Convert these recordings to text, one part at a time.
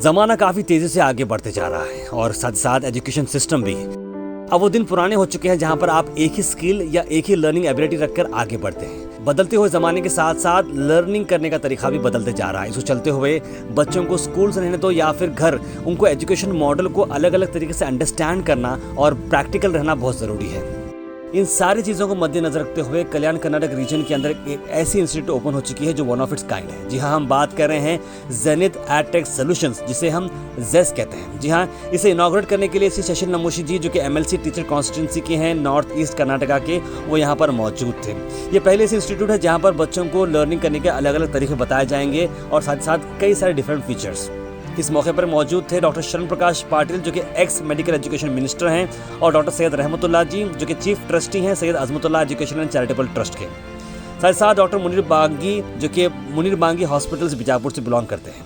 ज़माना काफ़ी तेज़ी से आगे बढ़ते जा रहा है और साथ साथ एजुकेशन सिस्टम भी। अब वो दिन पुराने हो चुके हैं जहाँ पर आप एक ही स्किल या एक ही लर्निंग एबिलिटी रखकर आगे बढ़ते हैं। बदलते हुए ज़माने के साथ साथ लर्निंग करने का तरीका भी बदलते जा रहा है। इसको चलते हुए बच्चों को स्कूल से रहने दो या फिर घर, उनको एजुकेशन मॉडल को अलग अलग तरीके से अंडरस्टैंड करना और प्रैक्टिकल रहना बहुत ज़रूरी है। इन सारी चीज़ों को मद्देनजर रखते हुए कल्याण कर्नाटक रीजन के अंदर एक ऐसी इंस्टीट्यूट ओपन हो चुकी है जो वन ऑफ इट्स काइंड है। जी हाँ, हम बात कर रहे हैं जेनिथ एडटेक सॉल्यूशंस, जिसे हम जेस कहते हैं। जी हाँ, इसे इनॉग्रेट करने के लिए श्री शशि नमोशी जी, जो कि एमएलसी टीचर कॉन्स्टिट्यूंसी के हैं नॉर्थ ईस्ट कर्नाटका के, वो यहाँ पर मौजूद थे। ये पहले ऐसे इंस्टीट्यूट है जहाँ पर बच्चों को लर्निंग करने के अलग अलग तरीके बताए जाएंगे और साथ साथ कई सारे डिफरेंट फीचर्स। इस मौके पर मौजूद थे डॉक्टर शरण प्रकाश पाटिल, जो कि एक्स मेडिकल एजुकेशन मिनिस्टर हैं, और डॉक्टर सैयद रहमतुल्लाह जी, जो कि चीफ ट्रस्टी हैं Syed Azmatullah education and charitable trust के। साथ साथ डॉक्टर मुनीर बांगी, जो कि मुनीर बांगी हॉस्पिटल्स बीजापुर से बिलोंग करते हैं,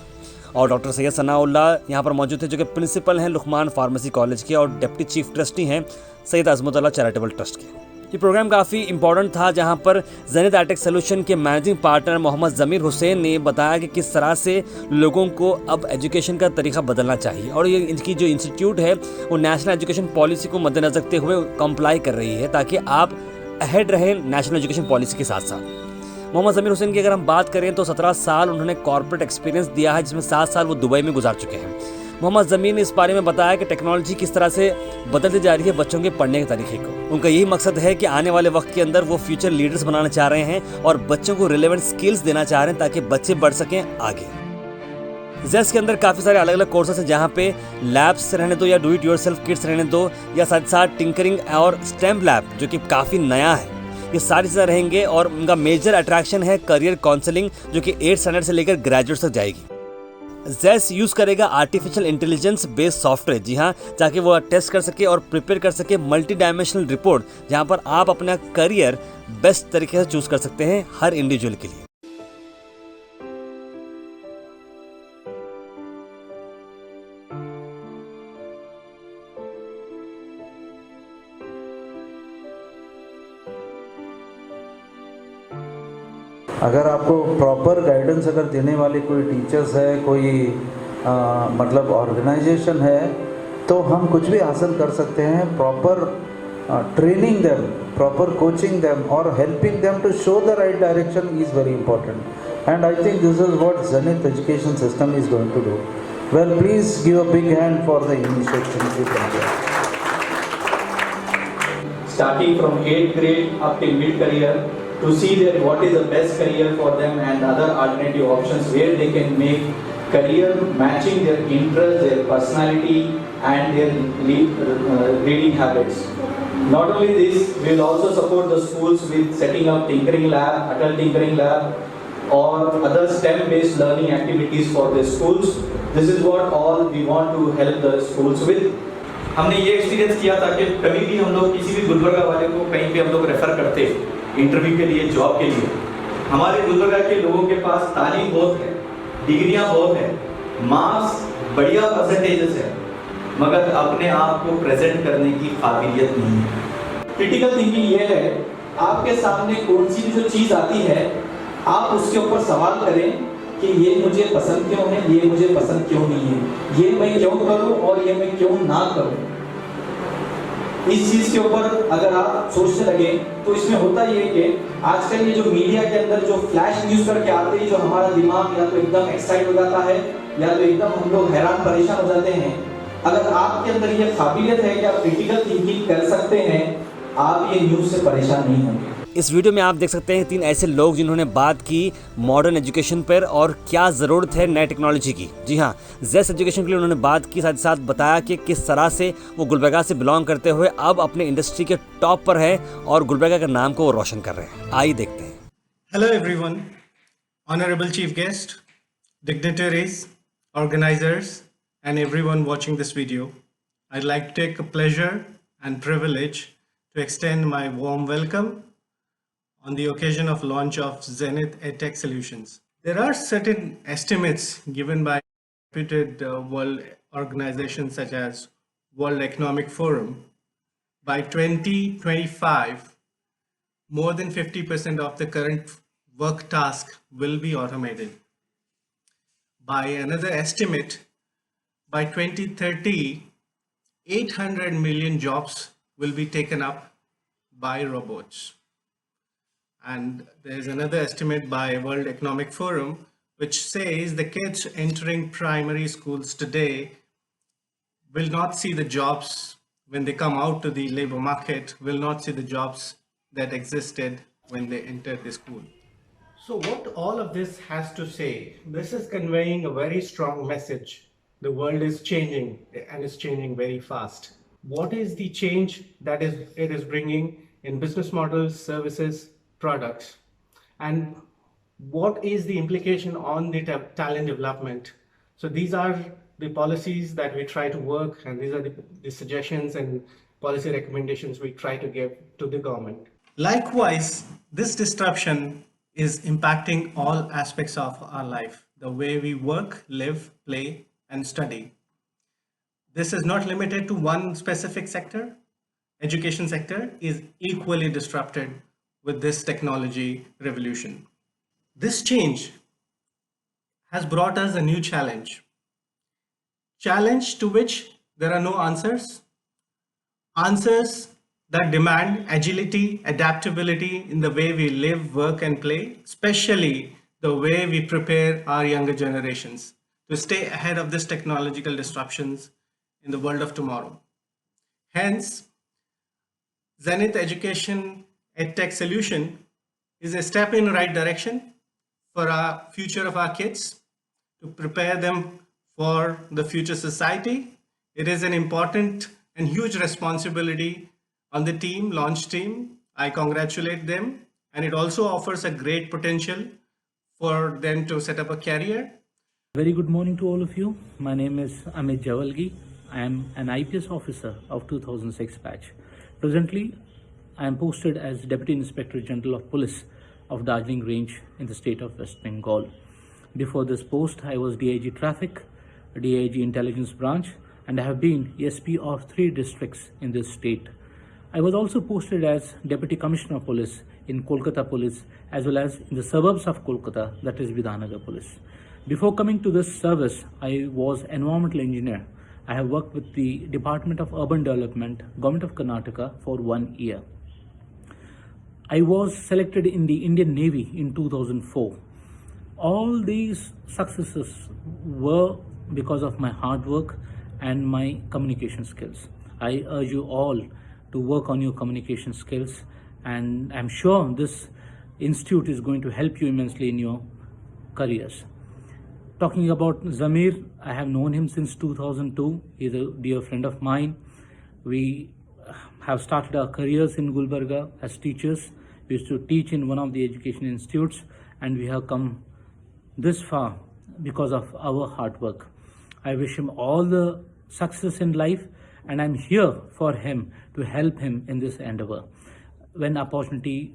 और डॉक्टर सैयद सनाउल्लाह यहाँ पर मौजूद थे, जो कि प्रिंसिपल हैं लुकमान फार्मेसी कॉलेज के, और डिप्टी चीफ ट्रस्टी हैं सैयद अजमतुल्लाह चैरिटेबल ट्रस्ट के। ये प्रोग्राम काफ़ी इंपॉर्टेंट था, जहां पर जेनिथ एडटेक सॉल्यूशन के मैनेजिंग पार्टनर मोहम्मद ज़मीर हुसैन ने बताया कि किस तरह से लोगों को अब एजुकेशन का तरीका बदलना चाहिए, और ये इनकी जो इंस्टीट्यूट है वो नेशनल एजुकेशन पॉलिसी को मद्देनजर रखते हुए कंप्लाई कर रही है, ताकि आप अहेड रहें नेशनल एजुकेशन पॉलिसी के साथ साथ। मोहम्मद ज़मीर हुसैन की अगर हम बात करें तो 17 साल उन्होंने कॉर्पोरेट एक्सपीरियंस दिया है, जिसमें 7 साल वो दुबई में गुजार चुके हैं। मोहम्मद ज़मीर ने इस बारे में बताया कि टेक्नोलॉजी किस तरह से बदलती जा रही है बच्चों के पढ़ने के तरीके को। उनका यही मकसद है कि आने वाले वक्त के अंदर वो फ्यूचर लीडर्स बनाना चाह रहे हैं और बच्चों को रिलेवेंट स्किल्स देना चाह रहे हैं, ताकि बच्चे बढ़ सकें आगे। जेस के अंदर काफ़ी सारे अलग अलग कोर्सेस हैं, जहाँ पे लैब्स रहने दो या डू इट योरसेल्फ किट्स रहने दो, या साथ साथ टिंकरिंग और स्टेम लैब, जो कि काफ़ी नया है, ये सारी चीज़ें रहेंगे। और उनका मेजर अट्रैक्शन है करियर काउंसलिंग, जो कि 8 स्टैंडर्ड से लेकर ग्रेजुएट तक जाएगी। जेस यूज़ करेगा आर्टिफिशियल इंटेलिजेंस बेस्ड सॉफ्टवेयर, जी हाँ, ताकि वो टेस्ट कर सके और प्रिपेयर कर सके मल्टी डायमेंशनल रिपोर्ट, जहाँ पर आप अपना करियर बेस्ट तरीके से चूज कर सकते हैं हर इंडिविजुअल के लिए। अगर आपको प्रॉपर गाइडेंस अगर देने वाले कोई टीचर्स है, कोई मतलब ऑर्गेनाइजेशन है, तो हम कुछ भी हासिल कर सकते हैं। Proper training them, proper coaching them और helping them to show the right direction is very important, and I think this is what Zenith education system is going to do. Well, please give a big hand for the initiative. Starting from 8th grade up till mid-career, to see that what is the best career for them and other alternative options where they can make career matching their interest, their personality and their reading habits. Not only this, we will also support the schools with setting up tinkering lab, adult tinkering lab or other STEM based learning activities for the schools. This is what all we want to help the schools with. हमने ये experience किया था कि कभी भी हम लोग किसी भी गुलबर्गा वाले को कहीं पे हम लोग रेफर करते इंटरव्यू के लिए, जॉब के लिए, हमारे गुलबर्गा के लोगों के पास तालीम बहुत है, डिग्रियां बहुत है, मार्क्स बढ़िया परसेंटेजेस है, मगर अपने आप को प्रेजेंट करने की काबिलियत नहीं है। क्रिटिकल थिंकिंग ये है, आपके सामने कौन सी भी जो चीज़ आती है, आप उसके ऊपर सवाल करें कि ये मुझे पसंद क्यों है, ये मुझे पसंद क्यों नहीं है, ये मैं क्यों करूं और ये मैं क्यों ना करूं। इस चीज के ऊपर अगर आप सोचने लगे तो इसमें होता ये कि आजकल ये जो मीडिया के अंदर जो फ्लैश न्यूज करके आते हैं, जो हमारा दिमाग या तो एकदम एक्साइट हो जाता है या तो एकदम हम लोग हैरान परेशान हो जाते हैं। अगर आपके अंदर ये काबिलियत है कि आप क्रिटिकल थिंकिंग कर सकते हैं, आप ये न्यूज से परेशान नहीं होंगे। इस वीडियो में आप देख सकते हैं 3 ऐसे लोग जिन्होंने बात की मॉडर्न एजुकेशन पर और क्या ज़रूरत है नए टेक्नोलॉजी की। जी हाँ, जेस एजुकेशन के लिए उन्होंने बात की, साथ साथ बताया कि किस तरह से वो गुलबर्गा से बिलोंग करते हुए अब अपने इंडस्ट्री के टॉप पर है और गुलबर्गा के नाम को वो रोशन कर रहे हैं। आइए देखते हैं। Hello everyone, honorable chief guest, dignitaries, organizers and everyone watching this video. I'd like to take a pleasure and privilege to extend my warm welcome on the occasion of launch of Zenith EdTech Solutions. There are certain estimates given by reputed world organizations such as World Economic Forum. By 2025, more than 50% of the current work task will be automated. By another estimate, by 2030, 800 million jobs will be taken up by robots. And there's another estimate by World Economic Forum, which says the kids entering primary schools today will not see the jobs when they come out to the labor market, will not see the jobs that existed when they entered the school. So what all of this has to say, this is conveying a very strong message. The world is changing and is changing very fast. What is the change that it is bringing in business models, services, products? And what is the implication on the talent development? So these are the policies that we try to work, and these are the suggestions and policy recommendations we try to give to the government. Likewise, this disruption is impacting all aspects of our life, the way we work, live, play, and study. This is not limited to one specific sector. Education sector is equally disrupted with this technology revolution. This change has brought us a new challenge to which there are no answers that demand agility, adaptability in the way we live, work, and play, especially the way we prepare our younger generations to stay ahead of these technological disruptions in the world of tomorrow. Hence, Zenith Education EdTech Solution is a step in the right direction for our future of our kids, to prepare them for the future society. It is an important and huge responsibility on the team, launch team. I congratulate them, and it also offers a great potential for them to set up a career. Very good morning to all of you. My name is Amit Javalgi. I am an IPS officer of 2006 batch. Presently, I am posted as Deputy Inspector General of Police of Darjeeling Range in the state of West Bengal. Before this post, I was DIG Traffic, DIG Intelligence Branch, and I have been SP of 3 districts in this state. I was also posted as Deputy Commissioner of Police in Kolkata Police, as well as in the suburbs of Kolkata, that is Vidhanagar Police. Before coming to this service, I was environmental engineer. I have worked with the Department of Urban Development, Government of Karnataka for 1 year. I was selected in the Indian Navy in 2004. All these successes were because of my hard work and my communication skills. I urge you all to work on your communication skills, and I'm sure this institute is going to help you immensely in your careers. Talking about Zamir, I have known him since 2002. He's a dear friend of mine. We have started our careers in Gulbarga as teachers. We used to teach in one of the education institutes, and we have come this far because of our hard work. I wish him all the success in life, and I'm here for him to help him in this endeavor. When opportunity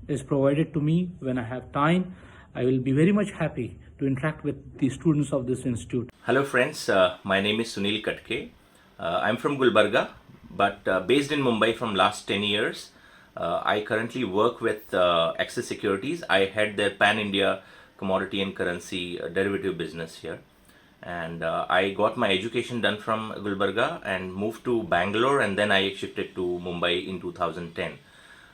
is provided to me, when I have time, I will be very much happy to interact with the students of this institute. Hello friends, my name is Sunil Katke. I'm from Gulbarga, but based in Mumbai from last 10 years. I currently work with Axis Securities. I head their Pan-India commodity and currency derivative business here. And I got my education done from Gulbarga and moved to Bangalore, and then I shifted to Mumbai in 2010.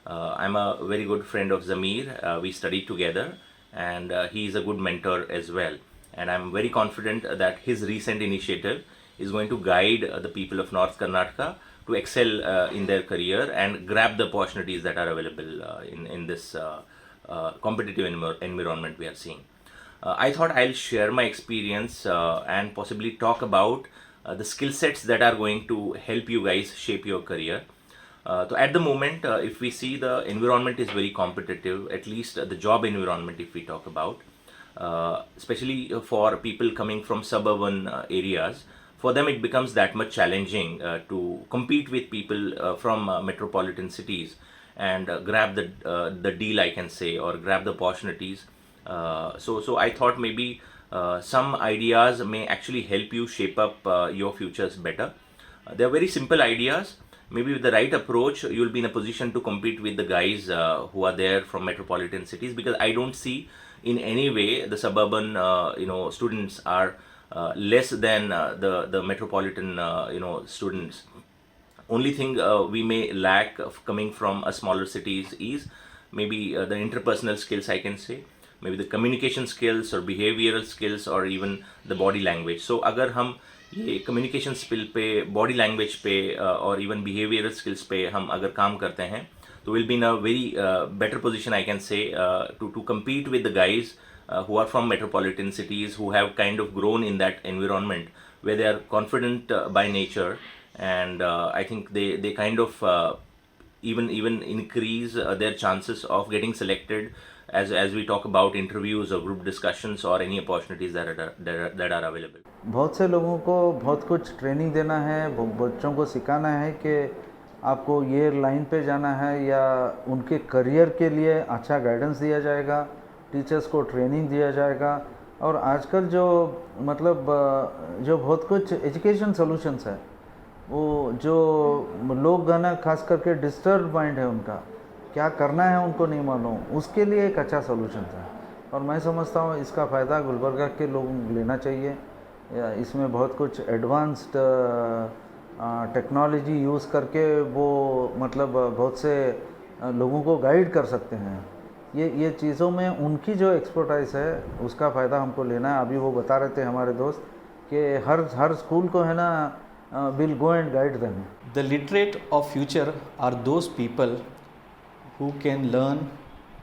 I'm a very good friend of Zamir. We studied together, and he is a good mentor as well. And I'm very confident that his recent initiative is going to guide the people of North Karnataka to excel in their career and grab the opportunities that are available in this competitive environment we are seeing. I thought I'll share my experience and possibly talk about the skill sets that are going to help you guys shape your career. So at the moment, if we see, the environment is very competitive, at least the job environment if we talk about, especially for people coming from suburban areas. For them it becomes that much challenging to compete with people from metropolitan cities and grab the deal, I can say, or grab the opportunities. So I thought maybe some ideas may actually help you shape up your futures better. They're very simple ideas. Maybe with the right approach, you'll be in a position to compete with the guys who are there from metropolitan cities, because I don't see in any way the suburban students are less than the metropolitan students. Only thing we may lack of coming from a smaller cities is maybe the interpersonal skills, I can say, maybe the communication skills or behavioral skills or even the body language. So अगर हम ये communication skill पे, body language पे और even behavioral skills पे हम अगर काम करते हैं तो we'll be in a very better position, I can say, to compete with the guys who are from metropolitan cities, who have kind of grown in that environment where they are confident by nature, and I think they kind of even increase their chances of getting selected as we talk about interviews or group discussions or any opportunities that are available. बहुत से लोगों को बहुत कुछ training देना है, बच्चों को सिखाना है कि आपको ये लाइन पे जाना है, या उनके करियर के लिए अच्छा गाइडेंस दिया जाएगा, टीचर्स को ट्रेनिंग दिया जाएगा। और आजकल जो मतलब जो बहुत कुछ एजुकेशन सॉल्यूशंस है, वो जो लोग गाना खास करके डिस्टर्ब माइंड है, उनका क्या करना है उनको नहीं मालूम, उसके लिए एक अच्छा सॉल्यूशन है। और मैं समझता हूँ इसका फ़ायदा गुलबर्गा के लोगों लेना चाहिए। इसमें बहुत कुछ एडवांस्ड टेक्नोलॉजी यूज़ करके वो मतलब बहुत से लोगों को गाइड कर सकते हैं। ये चीज़ों में उनकी जो एक्सपर्टाइज है उसका फ़ायदा हमको लेना है। अभी वो बता रहे थे हमारे दोस्त कि हर स्कूल को है ना, will go and guide them. The literate of future are those people who can learn,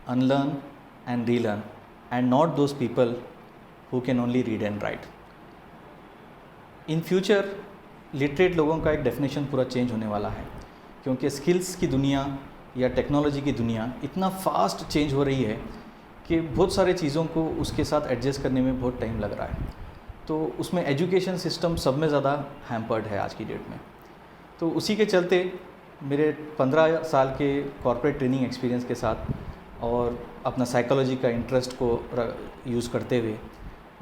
unlearn and relearn, and not those people who can only read and write. In future literate लोगों का एक definition पूरा change होने वाला है, क्योंकि skills की दुनिया या टेक्नोलॉजी की दुनिया इतना फास्ट चेंज हो रही है कि बहुत सारे चीज़ों को उसके साथ एडजस्ट करने में बहुत टाइम लग रहा है। तो उसमें एजुकेशन सिस्टम सब में ज़्यादा हैम्पर्ड है आज की डेट में। तो उसी के चलते मेरे 15 साल के कॉर्पोरेट ट्रेनिंग एक्सपीरियंस के साथ और अपना साइकोलॉजी का इंटरेस्ट को यूज़ करते हुए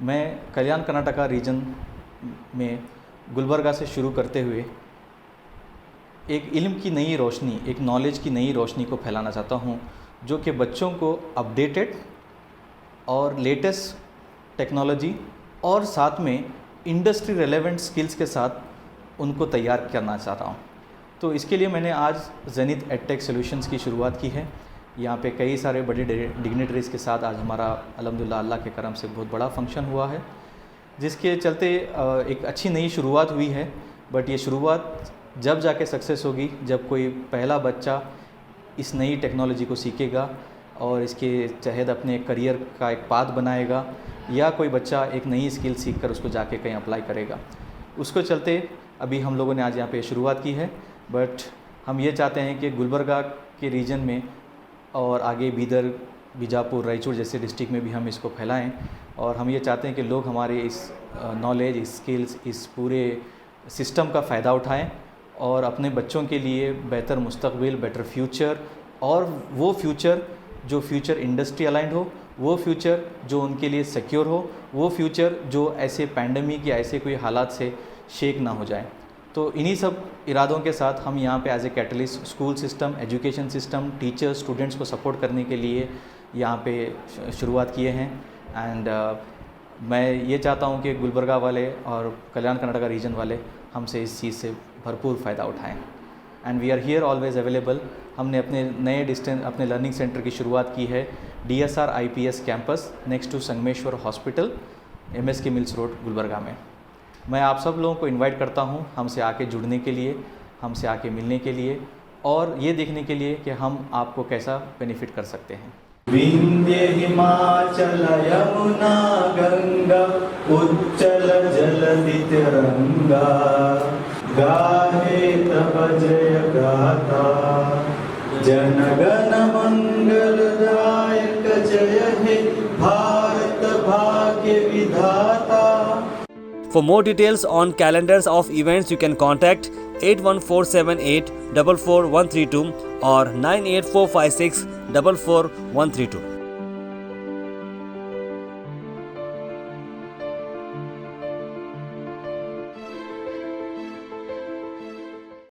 मैं कल्याण कर्नाटका रीजन में गुलबर्गा से शुरू करते हुए एक इल्म की नई रोशनी, एक नॉलेज की नई रोशनी को फैलाना चाहता हूँ, जो कि बच्चों को अपडेटेड और लेटेस्ट टेक्नोलॉजी और साथ में इंडस्ट्री रेलेवेंट स्किल्स के साथ उनको तैयार करना चाहता हूँ। तो इसके लिए मैंने आज जेनिथ एडटेक सॉल्यूशंस की शुरुआत की है। यहाँ पे कई सारे बड़े डिग्नेटरीज़ के साथ आज हमारा अल्हम्दुलिल्लाह अल्लाह के करम से बहुत बड़ा फंक्शन हुआ है, जिसके चलते एक अच्छी नई शुरुआत हुई है। बट ये शुरुआत जब जाके सक्सेस होगी जब कोई पहला बच्चा इस नई टेक्नोलॉजी को सीखेगा और इसके तहत अपने करियर का एक पाथ बनाएगा, या कोई बच्चा एक नई स्किल सीखकर उसको जाके कहीं अप्लाई करेगा। उसको चलते अभी हम लोगों ने आज यहाँ पे शुरुआत की है, बट हम ये चाहते हैं कि गुलबर्गा के रीजन में और आगे बीदर, बीजापुर, रायचूर जैसे डिस्ट्रिक्ट में भी हम इसको फैलाएं। और हम ये चाहते हैं कि लोग हमारे इस नॉलेज, इस स्किल्स, इस पूरे सिस्टम का फ़ायदा उठाएं और अपने बच्चों के लिए बेहतर मुस्तकबिल, बेटर फ्यूचर, और वो फ्यूचर जो फ्यूचर इंडस्ट्री अलाइंड हो, वो फ्यूचर जो उनके लिए सिक्योर हो, वो फ्यूचर जो ऐसे पैंडमिक या ऐसे कोई हालात से शेक ना हो जाए। तो इन्हीं सब इरादों के साथ हम यहाँ पे as a catalyst school system, education system, teachers, students को सपोर्ट करने के लिए यहाँ पे शुरुआत किए हैं। एंड मैं ये चाहता हूँ कि गुलबर्गा वाले और कल्याण कर्नाटका रीजन वाले हमसे इस चीज़ से भरपूर फ़ायदा उठाएं। And we are here always available. हमने अपने नए डिस्टेंस अपने लर्निंग सेंटर की शुरुआत की है DSR IPS campus next to Sangameshwar hospital, MSK mills road, Gulbarga में। मैं आप सब लोगों को इनवाइट करता हूं हमसे आके जुड़ने के लिए, हमसे आके मिलने के लिए और ये देखने के लिए कि हम आपको कैसा बेनिफिट कर सकते हैं। विंध्य हिमाचल यमुना गंगा उच्चल जलधि तिरंगा गाहे तब जय गाथा जनगण मंगलदायक जय हे भारत भाग्य विधाता। For more details on calendars of events, you can contact 81478 44132 or 98456 44132.